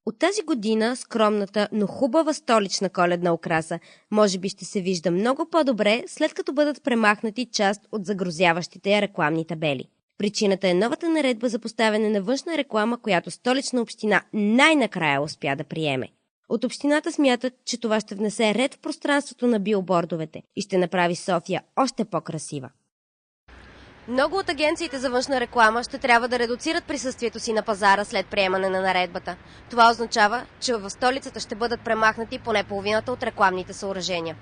От тази година скромната, но хубава столична коледна украса може би ще се вижда много по-добре, след като бъдат премахнати част от загрозяващите я рекламни табели. Причината е новата наредба за поставяне на външна реклама, която Столична община най-накрая успя да приеме. От общината смятат, че това ще внесе ред в пространството на билбордовете и ще направи София още по-красива. Много от агенциите за външна реклама ще трябва да редуцират присъствието си на пазара след приемане на наредбата. Това означава, че в столицата ще бъдат премахнати поне половината от рекламните съоръжения.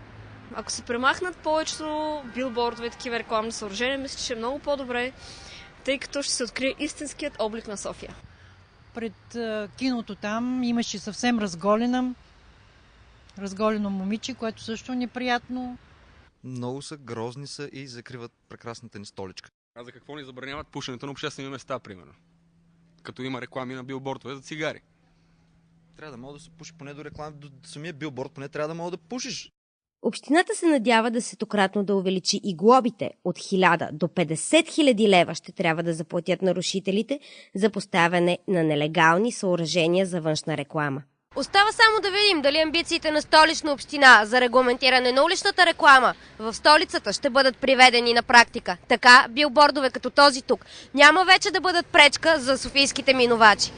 Ако се премахнат повечето билбордове, такива рекламни съоръжения, мисля, че ще е много по-добре, тъй като ще се открие истинският облик на София. Пред киното там имаше съвсем разголено момиче, което също е неприятно. Много са, грозни са и закриват прекрасната ни столичка. А за какво ни забраняват пушенето на обществени места, примерно? Като има реклами на билбордове за цигари. Трябва да мога да се пуши поне до реклами, до самия билборд, поне трябва да мога да пушиш. Общината се надява десетократно да увеличи и глобите от 1000 до 50 000 лева ще трябва да заплатят нарушителите за поставяне на нелегални съоръжения за външна реклама. Остава само да видим дали амбициите на Столична община за регламентиране на уличната реклама в столицата ще бъдат приведени на практика. Така билбордове като този тук няма вече да бъдат пречка за софийските минувачи.